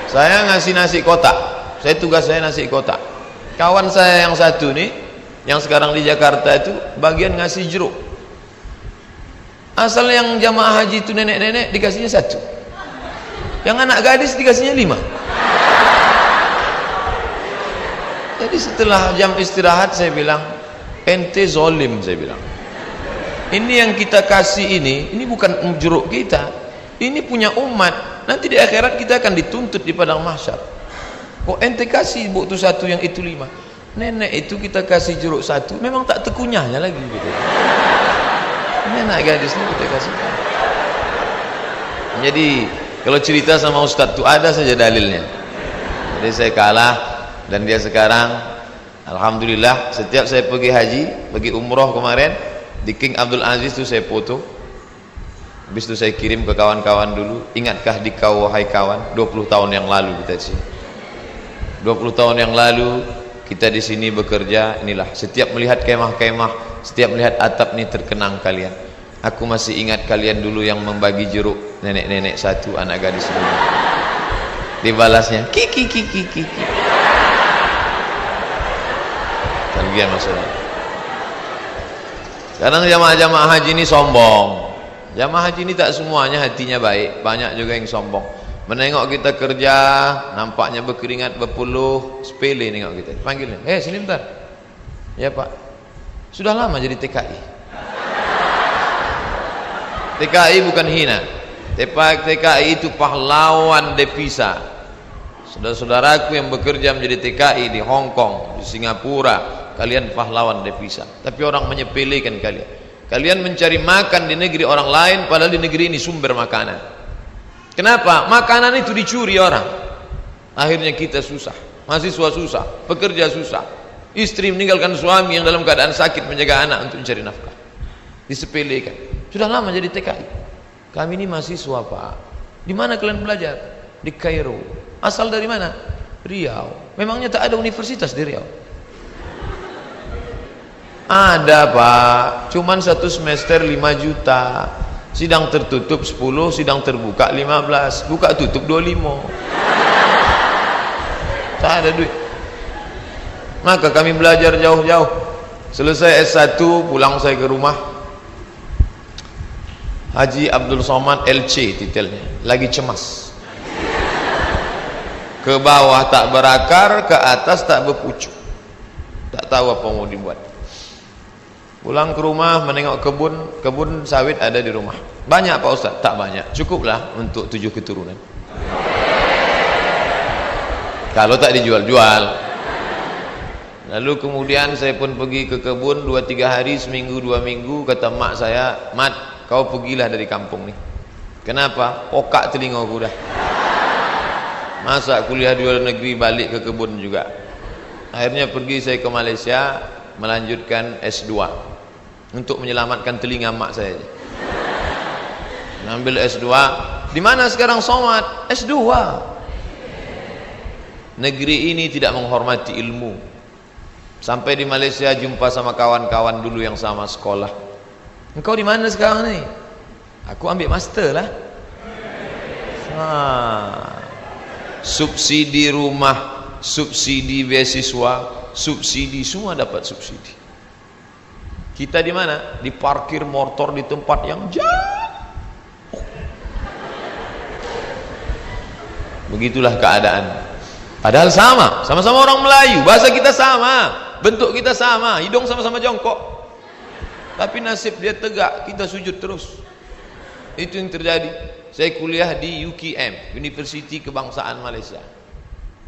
Saya ngasih nasi kotak. Saya tugas saya nasi kotak. Kawan saya yang satu nih, yang sekarang di Jakarta itu bagian ngasih jeruk. Asal yang jamaah haji itu nenek-nenek dikasihnya 1. Yang anak gadis dikasihnya 5. Jadi setelah jam istirahat saya bilang, ente zolim, saya bilang. Ini yang kita kasih ini bukan jeruk kita. Ini punya umat. Nanti di akhirat kita akan dituntut di padang mahsyar. Kok ente kasih buktu 1 yang itu 5? Nenek itu kita kasih jeruk 1, memang tak tekunyahnya lagi gitu. Ini anak gadis ini kita kasih. Jadi kalau cerita sama Ustadz itu ada saja dalilnya. Jadi saya kalah dan dia sekarang alhamdulillah setiap saya pergi haji, pergi umroh kemarin di King Abdul Aziz itu saya foto. Habis itu saya kirim ke kawan-kawan dulu, ingatkah di kau wahai kawan, 20 tahun yang lalu kita di sini. 20 tahun yang lalu kita di sini bekerja, inilah setiap melihat kemah-kemah, setiap melihat atap ini terkenang kalian. Aku masih ingat kalian dulu yang membagi jeruk, nenek-nenek 1, anak gadis 5. Dibalasnya kiki. Kerugian maksudnya. Kadang jamaah-jamaah haji ini sombong. Jamaah haji ini tak semuanya hatinya baik, banyak juga yang sombong. Menengok kita kerja, nampaknya berkeringat, berpeluh, sepele nengok kita. Panggilnya, sini bentar. Ya Pak, sudah lama jadi TKI. TKI bukan hina. TKI itu pahlawan devisa. Saudara-saudaraku yang bekerja menjadi TKI di Hong Kong, di Singapura, kalian pahlawan devisa. Tapi orang menyepelekan kalian. Kalian mencari makan di negeri orang lain, padahal di negeri ini sumber makanan. Kenapa? Makanan itu dicuri orang. Akhirnya kita susah, mahasiswa susah, pekerja susah, istri meninggalkan suami yang dalam keadaan sakit menjaga anak untuk mencari nafkah. Disepelekan. Sudah lama jadi TKI. Kami ini mahasiswa Pak. Di mana kalian belajar? Di Kairo. Asal dari mana? Riau. Memangnya tak ada universitas di Riau? Ada Pak, cuman 1 semester 5 juta. Sidang tertutup 10, sidang terbuka 15, buka tutup 25. Tak ada duit. Maka kami belajar jauh-jauh. Selesai S1 pulang saya ke rumah. Haji Abdul Somad LC titelnya, lagi cemas. Ke bawah tak berakar, ke atas tak berpucuk. Tak tahu apa mau dibuat. Pulang ke rumah menengok kebun sawit ada di rumah. Banyak Pak Ustaz? Tak banyak, cukuplah untuk 7 keturunan. Kalau tak dijual-jual. Lalu kemudian saya pun pergi ke kebun 2-3 hari, seminggu 2 minggu. Kata mak saya, Mat, kau pergilah dari kampung ni. Kenapa? Pokak telingaku dah. Masa kuliah di luar negeri balik ke kebun juga. Akhirnya pergi saya ke Malaysia, melanjutkan S2 untuk menyelamatkan telinga mak saya. Ambil S2. Di mana sekarang Somad? S2. Negeri ini tidak menghormati ilmu. Sampai di Malaysia jumpa sama kawan-kawan dulu yang sama sekolah. Engkau di mana sekarang ni? Aku ambil master lah. Subsidi rumah, subsidi beasiswa, subsidi, semua dapat subsidi. Kita di mana? Di parkir motor di tempat yang jauh. Begitulah keadaan. Padahal sama-sama orang Melayu, bahasa kita sama, bentuk kita sama, hidung sama-sama jongkok. Tapi nasib dia tegak, kita sujud terus. Itu yang terjadi. Saya kuliah di UKM, Universiti Kebangsaan Malaysia.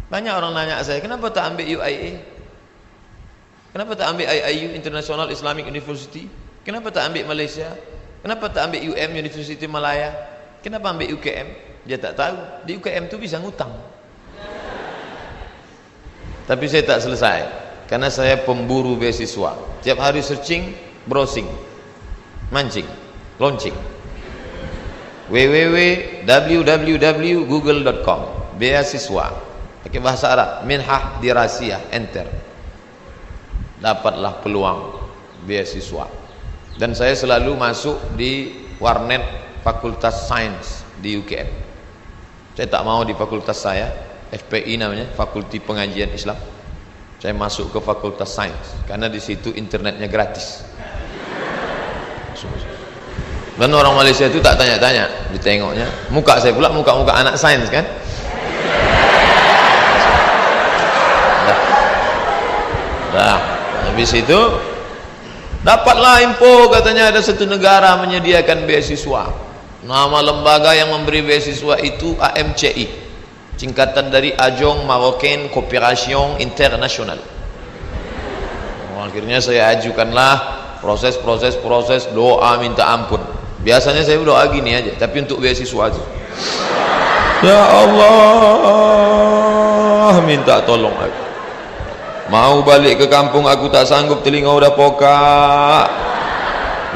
Banyak orang nanya saya, kenapa tak ambil UIA? Kenapa tak ambil IIU, International Islamic University? Kenapa tak ambil Malaysia? Kenapa tak ambil UM, University Malaya? Kenapa ambil UKM? Dia tak tahu, di UKM tu bisa ngutang. Tapi saya tak selesai, karena saya pemburu beasiswa. Tiap hari searching, browsing, mancing, launching. www.google.com, beasiswa. Pakai bahasa Arab, minhah dirasiyah, enter. Dapatlah peluang beasiswa. Dan saya selalu masuk di warnet Fakultas Sains di UKM. Saya tak mau di fakultas saya, FPI namanya, Fakulti Pengajian Islam. Saya masuk ke Fakultas Sains karena di situ internetnya gratis. Dan orang Malaysia itu tak tanya-tanya, ditengoknya muka saya pula, muka-muka anak sains kan. Dah, habis itu dapatlah info katanya ada satu negara menyediakan beasiswa. Nama lembaga yang memberi beasiswa itu AMCI, singkatan dari Agence Marocaine Coopération Internationale. Akhirnya saya ajukanlah proses doa minta ampun. Biasanya saya doa gini aja, tapi untuk beasiswa aja. Ya Allah, minta tolong aku. Mau balik ke kampung aku tak sanggup, telinga udah pokak.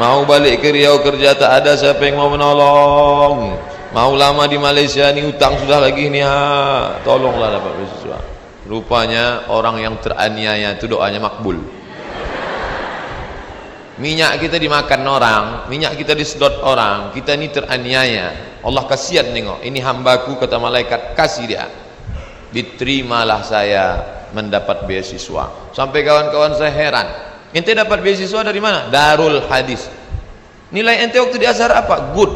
Mau balik ke Riau kerja tak ada siapa yang mau menolong. Mau lama di Malaysia ni hutang sudah lagi ni ha. Tolonglah dapat beasiswa. Rupanya orang yang teraniaya itu doanya makbul. Minyak kita dimakan orang, minyak kita disedot orang, kita ni teraniaya. Allah kasihan nengok, ini hambaku kata malaikat, kasih dia. Diterimalah saya mendapat beasiswa. Sampai kawan-kawan saya heran, ente dapat beasiswa dari mana? Darul Hadis. Nilai ente waktu di Azhar apa? Good,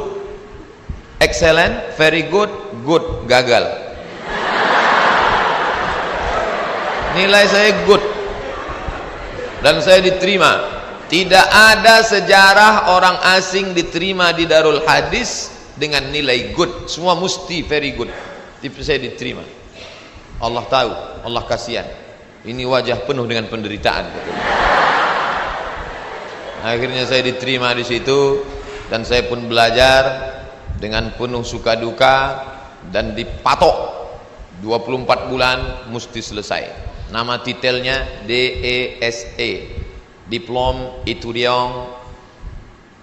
excellent, very good, good, gagal. Nilai saya good dan saya diterima. Tidak ada sejarah orang asing diterima di Darul Hadis dengan nilai good, semua mesti very good. Tapi saya diterima. Allah tahu, Allah kasihan. Ini wajah penuh dengan penderitaan. Akhirnya saya diterima di situ dan saya pun belajar dengan penuh suka duka dan dipatok 24 bulan mesti selesai. Nama titelnya DESE, Diplôme Étudiant,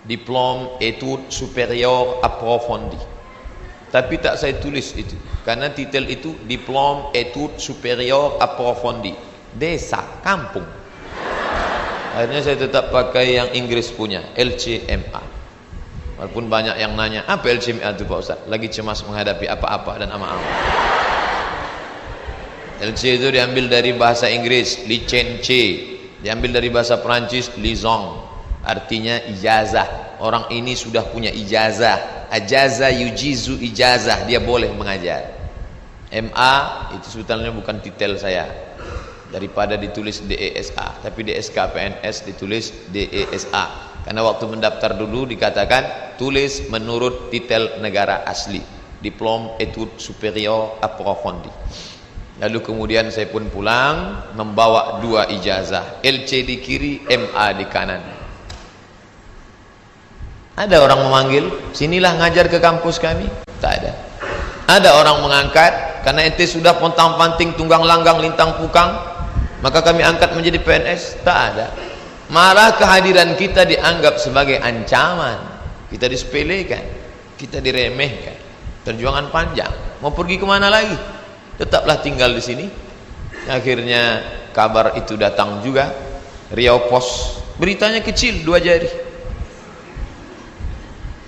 Diplôme Études Supérieures Approfondies. Tapi tak saya tulis itu karena titel itu Diplôme Études Supérieures Approfondies, desa, kampung. Akhirnya saya tetap pakai yang Inggris punya, LCMA. Walaupun banyak yang nanya, apa LCMA itu Pak Ustaz? Lagi cemas menghadapi apa-apa dan ama-ama. LC itu diambil dari bahasa Inggris, licence, diambil dari bahasa Perancis, liaison, artinya ijazah. Orang ini sudah punya ijazah, ajaza yujizu ijazah, dia boleh mengajar. MA itu sebetulnya bukan titel saya, daripada ditulis DESA, tapi DSK PNS ditulis DESA karena waktu mendaftar dulu dikatakan tulis menurut titel negara asli, Diplôme Études Supérieures Approfondies. Lalu kemudian saya pun pulang membawa 2 ijazah, LC di kiri, MA di kanan. Ada orang memanggil, sinilah ngajar ke kampus kami? Tak ada. Ada orang mengangkat karena ente sudah pontang-panting, tunggang langgang, lintang pukang, maka kami angkat menjadi PNS? Tak ada. Malah kehadiran kita dianggap sebagai ancaman, kita disepelekan, kita diremehkan. Perjuangan panjang, mau pergi kemana lagi? Tetaplah tinggal di sini. Akhirnya kabar itu datang juga, Riau Pos, beritanya kecil 2 jari.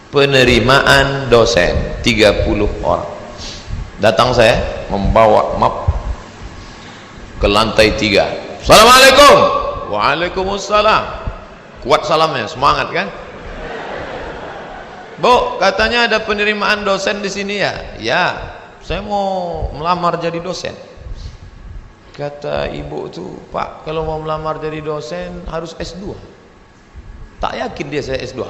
Penerimaan dosen 30 orang. Datang saya membawa map ke lantai 3. Assalamualaikum. Waalaikumsalam. Kuat salamnya, semangat kan? Bu, katanya ada penerimaan dosen di sini ya? Ya, saya mau melamar jadi dosen. Kata ibu tuh, Pak, kalau mau melamar jadi dosen harus S2. Tak yakin dia saya S2.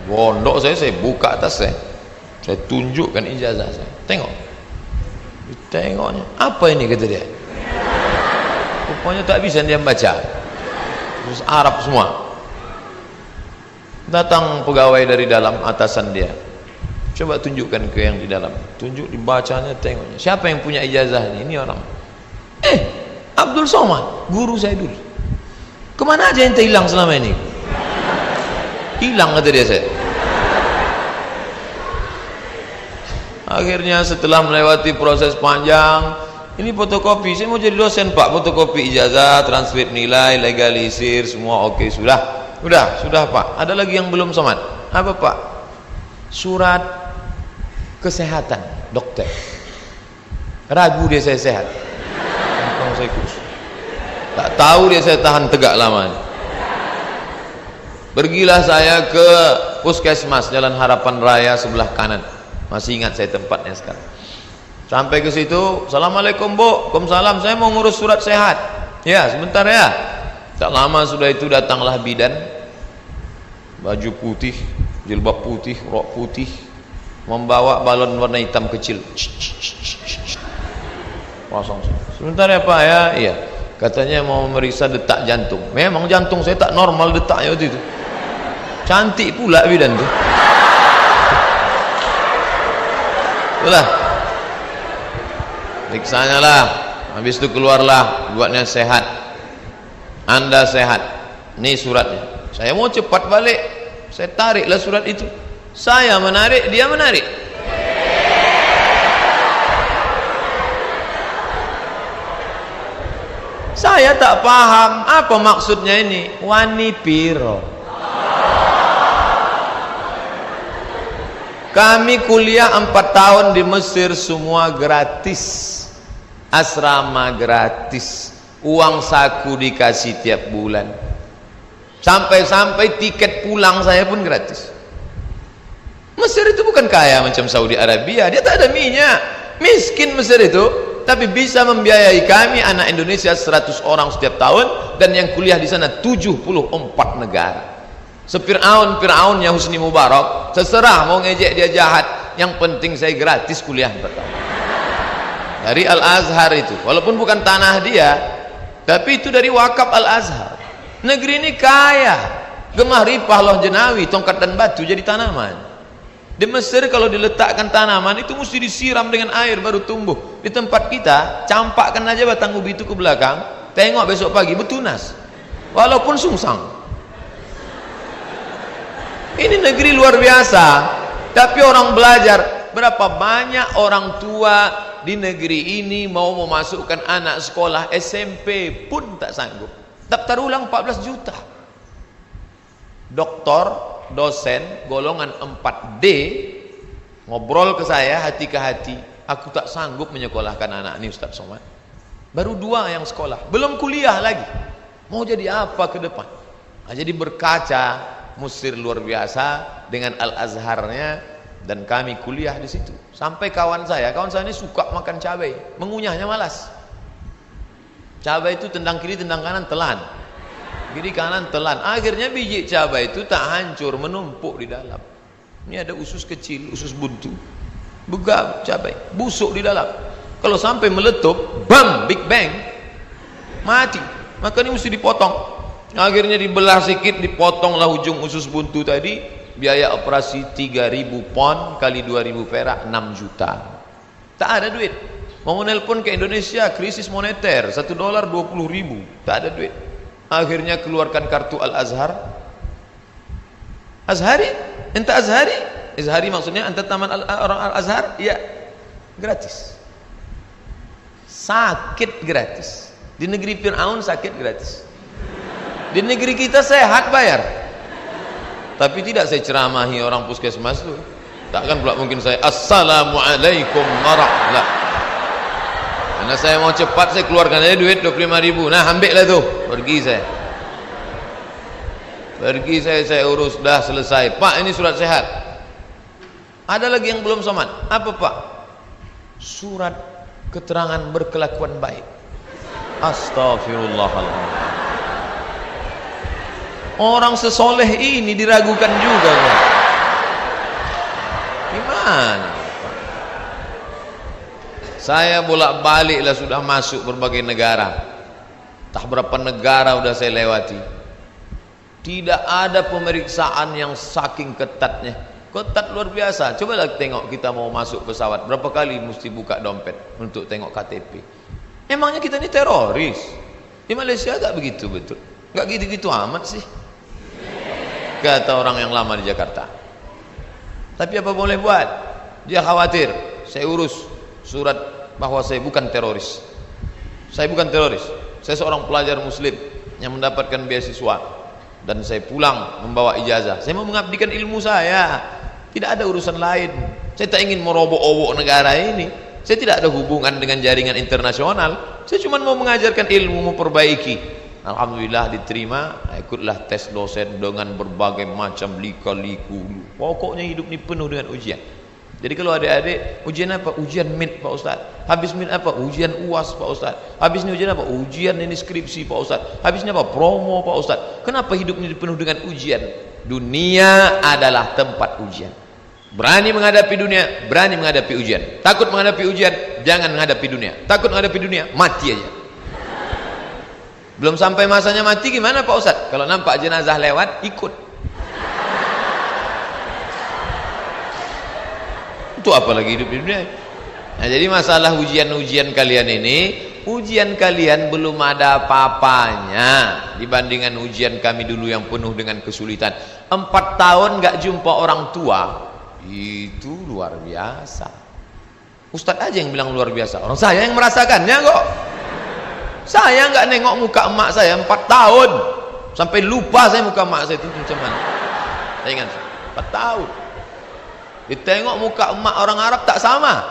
Bondok saya buka atas saya tunjukkan ijazah saya. Tengok. Tengoknya, apa ini kata dia? Rupanya tak bisa dia baca. Terus Arab semua. Datang pegawai dari dalam, atasan dia. Coba tunjukkan ke yang di dalam. Tunjuk, dibacanya, tengoknya. Siapa yang punya ijazah ini? Ini orang. Abdul Somad, guru saya dulu. Kemana aja ente hilang selama ini? Hilang kata dia saya. Akhirnya setelah melewati proses panjang, ini fotokopi, saya mau jadi dosen Pak, fotokopi ijazah, transkrip nilai, legalisir, semua oke, sudah Pak. Ada lagi yang belum Somad. Apa Pak? Surat kesehatan, dokter. Ragu dia saya sehat. Saya kurus. Tak tahu dia saya tahan tegak lama. Pergilah saya ke puskesmas Jalan Harapan Raya sebelah kanan. Masih ingat saya tempatnya sekarang. Sampai ke situ, assalamualaikum bu, waalaikumsalam, saya mau ngurus surat sehat. Ya sebentar ya. Tak lama sudah itu datanglah bidan, baju putih, jilbab putih, rok putih, membawa balon warna hitam kecil. Kosong. Sebentar ya pak ya. Iya. Katanya mau memeriksa detak jantung. Memang jantung saya tak normal detaknya waktu itu. Cantik pula bidan tuh. Itulah. Periksanya lah. Habis itu keluarlah, buatnya sehat. Anda sehat. Ini suratnya. Saya mau cepat balik. Saya tariklah surat itu. Saya menarik, dia menarik. Saya tak paham apa maksudnya ini. Wani piro. Kami kuliah 4 tahun di Mesir, semua gratis. Asrama gratis. Uang saku dikasih tiap bulan. Sampai-sampai tiket pulang saya pun gratis. Mesir itu bukan kaya macam Saudi Arabia. Dia tak ada minyak. Miskin Mesir itu. Tapi bisa membiayai kami anak Indonesia 100 orang setiap tahun, dan yang kuliah di sana 74 negara. Fir'aunnya Husni Mubarak, terserah mau ngejek dia jahat, yang penting saya gratis kuliah 4 tahun. Dari Al-Azhar itu, walaupun bukan tanah dia, tapi itu dari wakaf Al-Azhar. Negeri ini kaya, gemah ripah loh jenawi, tongkat dan batu jadi tanaman. Di Mesir kalau diletakkan tanaman itu mesti disiram dengan air baru tumbuh. Di tempat kita campakkan aja batang ubi itu ke belakang, tengok besok pagi bertunas walaupun sungsang. Ini negeri luar biasa, tapi orang belajar. Berapa banyak orang tua di negeri ini mau memasukkan anak sekolah SMP pun tak sanggup. Daftar ulang 14 juta. Doktor, dosen golongan 4D ngobrol ke saya hati ke hati, aku tak sanggup menyekolahkan anak ini Ustaz Somad. Baru 2 yang sekolah, belum kuliah lagi, mau jadi apa ke depan. Nah, jadi berkaca Mesir luar biasa dengan Al-Azharnya, dan kami kuliah di situ. Sampai kawan saya ini suka makan cabai, mengunyahnya malas. Cabai itu tendang kiri tendang kanan telan, kiri kanan telan. Akhirnya biji cabai itu tak hancur, menumpuk di dalam. Ini ada usus kecil, usus buntu, begam cabai, busuk di dalam. Kalau sampai meletup, bam, big bang, mati. Maka ini mesti dipotong. Akhirnya dibelah sedikit, dipotonglah ujung usus buntu tadi. Biaya operasi 3.000 pon kali 2.000 perak, 6 juta. Tak ada duit. Mau nelpon ke Indonesia, krisis moneter, $1 20.000, tak ada duit. Akhirnya keluarkan kartu Al-Azhar. Azhari? Ente Azhari? Azhari maksudnya ente taman orang Al-Azhar? Ya, gratis. Sakit gratis. Di negeri Fir'aun sakit gratis. Di negeri kita sehat bayar. Tapi tidak saya ceramahi orang puskesmas itu. Takkan pula mungkin saya assalamualaikum warahmatullahi. Karena saya mau cepat, saya keluarkan aja duit 25.000. Nah, ambillah tuh. Pergi saya urus, dah selesai. Pak, ini surat sehat. Ada lagi yang belum somat. Apa pak? Surat keterangan berkelakuan baik. Astagfirullahaladzim. Orang sesoleh ini diragukan juga pak. Gimana pak? Saya bolak-balik lah sudah masuk berbagai negara. Tak berapa negara sudah saya lewati. Tidak ada pemeriksaan yang saking ketatnya. Ketat luar biasa. Cobalah tengok kita mau masuk pesawat, berapa kali mesti buka dompet untuk tengok KTP. Emangnya kita ini teroris? Di Malaysia tak begitu betul. Enggak gitu-gitu amat sih, kata orang yang lama di Jakarta. Tapi apa boleh buat? Dia khawatir saya urus surat bahwa saya bukan teroris. Saya bukan teroris. Saya seorang pelajar muslim yang mendapatkan beasiswa, dan saya pulang membawa ijazah. Saya mau mengabdikan ilmu saya. Tidak ada urusan lain. Saya tak ingin merobok-obok negara ini. Saya tidak ada hubungan dengan jaringan internasional. Saya cuma mau mengajarkan ilmu, memperbaiki. Alhamdulillah diterima. Ikutlah tes dosen dengan berbagai macam lika-liku. Pokoknya hidup ini penuh dengan ujian. Jadi kalau adik-adik, ujian apa? Ujian MIT Pak Ustaz. Habis MIT apa? Ujian UAS Pak Ustaz. Habis ini ujian apa? Ujian ini skripsi Pak Ustaz. Habis ini apa? Promo Pak Ustaz. Kenapa hidup ini penuh dengan ujian? Dunia adalah tempat ujian. Berani menghadapi dunia, berani menghadapi ujian. Takut menghadapi ujian, jangan menghadapi dunia. Takut menghadapi dunia, mati aja. Belum sampai masanya mati gimana Pak Ustaz? Kalau nampak jenazah lewat, ikut. Itu apalagi hidup di dunia. Nah, jadi masalah ujian-ujian kalian ini, ujian kalian belum ada apa-apanya dibandingkan ujian kami dulu yang penuh dengan kesulitan. 4 tahun gak jumpa orang tua, itu luar biasa. Ustadz aja yang bilang luar biasa, orang saya yang merasakannya kok. Saya gak nengok muka emak saya 4 tahun, sampai lupa saya muka emak saya itu macam mana. Saya ingat 4 tahun. Ditengok muka emak orang Arab tak sama.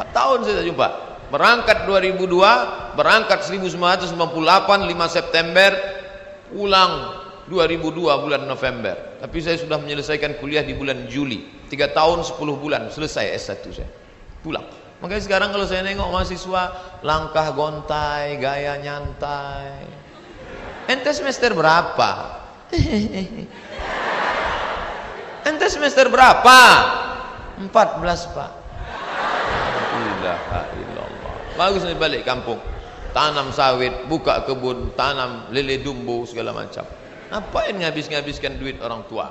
4 tahun saya tak jumpa. Berangkat 2002, berangkat 1998 5 September, pulang 2002 bulan November. Tapi saya sudah menyelesaikan kuliah di bulan Juli. 3 tahun 10 bulan selesai S1 saya. Pulang. Makanya sekarang kalau saya nengok mahasiswa langkah gontai, gaya nyantai. Ente semester berapa? Ente semester berapa? 14 Pak. La ilallah. Bagus nih balik kampung. Tanam sawit, buka kebun, tanam lele dumbo segala macam. Ngapain ngabis-ngabiskan duit orang tua?